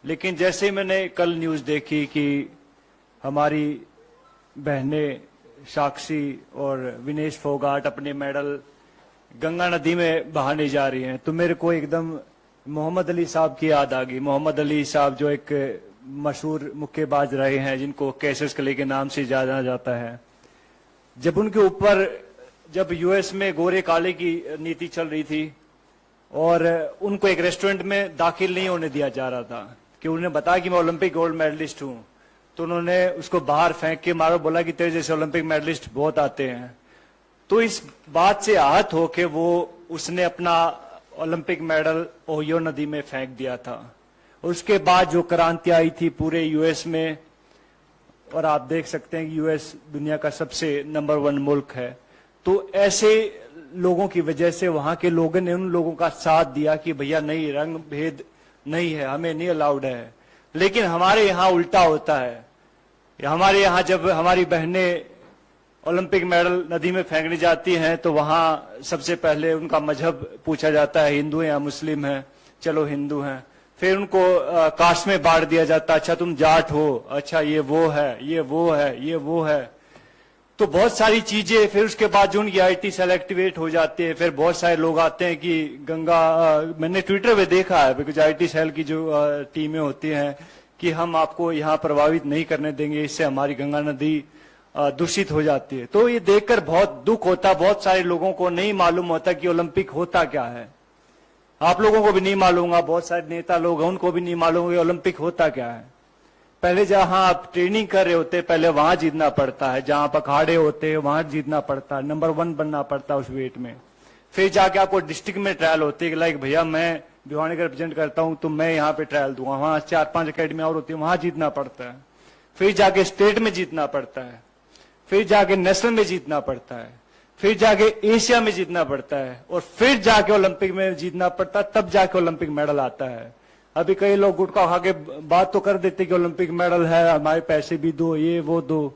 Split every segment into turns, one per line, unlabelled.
लेकिन जैसे ही मैंने कल न्यूज़ देखी कि हमारी बहनें साक्षी और विनेश फोगाट अपने मेडल गंगा नदी में बहाने जा रही हैं, तो मेरे को एकदम मोहम्मद अली साहब की याद आ गई। मोहम्मद अली साहब जो एक मशहूर मुक्केबाज रहे हैं, जिनको कैसिस क्ले के नाम से जाना जाता है। जब उनके ऊपर जब यूएस में गोरे काले की नीति चल रही थी और उनको एक रेस्टोरेंट में दाखिल नहीं होने दिया जा रहा था कि उन्हें बताया कि मैं ओलंपिक गोल्ड मेडलिस्ट हूं, तो उन्होंने उसको बाहर फेंक के मारो, बोला कि तेरे जैसे ओलंपिक मेडलिस्ट बहुत आते हैं। तो इस बात से आहत होके वो उसने अपना ओलंपिक मेडल ओहियो नदी में फेंक दिया था। उसके बाद जो क्रांति आई थी पूरे यूएस में, और आप देख सकते हैं कि यूएस दुनिया का सबसे नंबर 1 मुल्क है, तो ऐसे लोगों की वजह से वहां के लोगों ने उन लोगों का साथ दिया कि भैया नहीं, रंग भेद नहीं है, हमें नहीं अलाउड है। लेकिन हमारे यहाँ उल्टा होता है। हमारे यहाँ जब हमारी बहनें ओलंपिक मेडल नदी में फेंकने जाती हैं तो वहां सबसे पहले उनका मजहब पूछा जाता है, हिंदू हैं या मुस्लिम हैं। चलो हिंदू हैं। फिर उनको कास्ट में बांट दिया जाता है, अच्छा तुम जाट हो, अच्छा ये वो है, ये वो है, ये वो है। तो बहुत सारी चीजें। फिर उसके बाद जो उनकी आईटी सेल एक्टिवेट हो जाती है, फिर बहुत सारे लोग आते हैं कि गंगा, मैंने ट्विटर पे देखा है, बिकॉज आईटी सेल की जो टीमें होती हैं कि हम आपको यहाँ प्रभावित नहीं करने देंगे, इससे हमारी गंगा नदी दूषित हो जाती है। तो ये देखकर बहुत दुख होता। बहुत सारे लोगों को नहीं मालूम होता कि ओलंपिक होता क्या है। आप लोगों को भी नहीं मालूम होगा, बहुत सारे नेता लोग हैं उनको भी नहीं मालूम कि ओलंपिक होता क्या है। पहले जहां आप ट्रेनिंग कर रहे होते, पहले वहां जीतना पड़ता है, जहां आप अखाड़े होते हैं वहां जीतना पड़ता है, नंबर 1 बनना पड़ता है उस वेट में। फिर जाके आपको डिस्ट्रिक्ट में ट्रायल होती है, लाइक भैया मैं भिवानी का रिप्रेजेंट करता हूं तो मैं यहाँ पे ट्रायल दूंगा, वहां 4-5 अकेडमी और होती है, वहां जीतना पड़ता है। फिर जाके स्टेट में जीतना पड़ता है, फिर जाके नेशनल में जीतना पड़ता है, फिर जाके एशिया में जीतना पड़ता है, और फिर जाके ओलंपिक में जीतना पड़ता है, तब जाके ओलंपिक मेडल आता है। अभी कई लोग गुटखा खा के बात तो कर देते कि ओलंपिक मेडल है, हमारे पैसे भी दो, ये वो दो।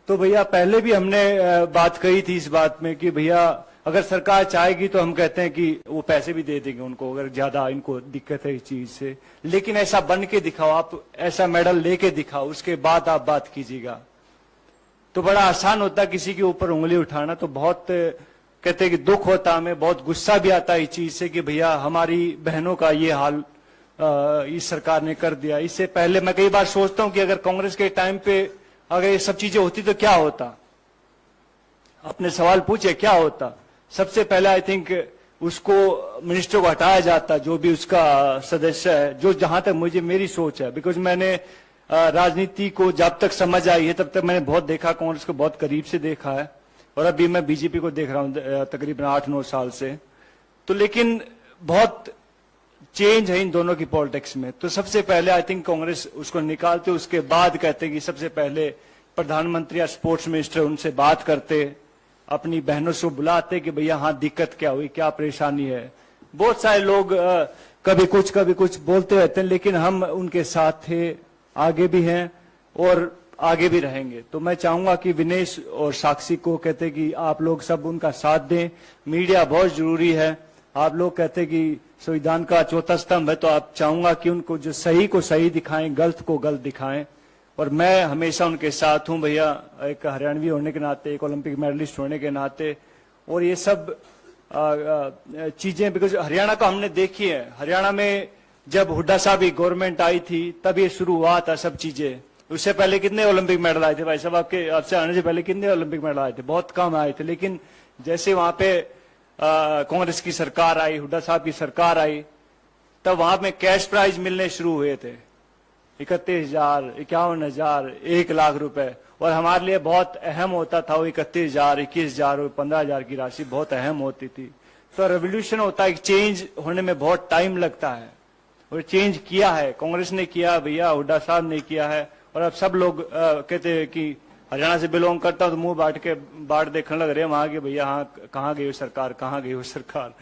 तो भैया पहले भी हमने बात कही थी इस बात में कि भैया अगर सरकार चाहेगी तो हम कहते हैं कि वो पैसे भी दे देंगे उनको, अगर ज्यादा इनको दिक्कत है इस चीज से। लेकिन ऐसा बन के दिखाओ, आप ऐसा मेडल लेके दिखाओ, उसके बाद आप बात कीजिएगा। तो बड़ा आसान होता किसी के ऊपर उंगली उठाना। तो बहुत कहते हैं कि दुख होता, हमें बहुत गुस्सा भी आता है इस चीज से कि भैया हमारी बहनों का ये हाल इस सरकार ने कर दिया। इससे पहले मैं कई बार सोचता हूं कि अगर कांग्रेस के टाइम पे अगर ये सब चीजें होती तो क्या होता। अपने सवाल पूछे क्या होता। सबसे पहले आई थिंक उसको मिनिस्टर को हटाया जाता, जो भी उसका सदस्य है, जो जहां तक मुझे मेरी सोच है। बिकॉज मैंने राजनीति को जब तक समझ आई है तब तक मैंने बहुत देखा, कांग्रेस को बहुत करीब से देखा है, और अभी मैं बीजेपी को देख रहा हूं तकरीबन 8-9 साल से। तो लेकिन बहुत चेंज है इन दोनों की पॉलिटिक्स में। तो सबसे पहले आई थिंक कांग्रेस उसको निकालते, उसके बाद कहते कि सबसे पहले प्रधानमंत्री या स्पोर्ट्स मिनिस्टर उनसे बात करते, अपनी बहनों से बुलाते कि भैया हाँ दिक्कत क्या हुई, क्या परेशानी है। बहुत सारे लोग कभी कुछ बोलते रहते हैं, लेकिन हम उनके साथ थे, आगे भी हैं और आगे भी रहेंगे। तो मैं चाहूंगा कि विनेश और साक्षी को कहते कि आप लोग सब उनका साथ दें। मीडिया बहुत जरूरी है। आप लोग कहते कि संविधान का चौथा स्तंभ है, तो आप चाहूंगा कि उनको जो सही को सही दिखाएं, गलत को गलत दिखाएं, और मैं हमेशा उनके साथ हूं भैया, एक हरियाणवी होने के नाते, एक ओलंपिक मेडलिस्ट होने के नाते। और ये सब चीजें बिकॉज हरियाणा का हमने देखी है। हरियाणा में जब हुड्डा साहब की गवर्नमेंट आई थी तब ये शुरू हुआ था सब चीजें। उससे पहले कितने ओलंपिक मेडल आए थे भाई साहब, आपसे आने से पहले कितने ओलंपिक मेडल आए थे? बहुत कम आए थे। लेकिन जैसे वहां पे कांग्रेस की सरकार आई, हुड्डा साहब की सरकार आई, तब वहां में कैश प्राइज मिलने शुरू हुए थे, 31,000, 51,000, 1 लाख रुपए। और हमारे लिए बहुत अहम होता था वो 31,000, 21,000 और 15,000 की राशि बहुत अहम होती थी। तो रेवोल्यूशन होता है, चेंज होने में बहुत टाइम लगता है, और चेंज किया है, कांग्रेस ने किया भैया, हुड्डा साहब ने किया है। और अब सब लोग कहते हैं कि हरियाणा से बिलोंग करता हूं तो मुंह बांट देखने लग रहे हैं वहां के, भैया हाँ कहाँ गई हो सरकार, कहाँ गई हो सरकार।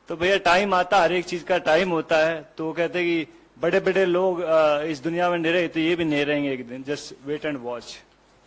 तो भैया टाइम आता, हर एक चीज का टाइम होता है। तो वो कहते हैं कि बड़े बड़े लोग इस दुनिया में नहीं रहे तो ये भी नहीं रहेंगे एक दिन, जस्ट वेट एंड वॉच।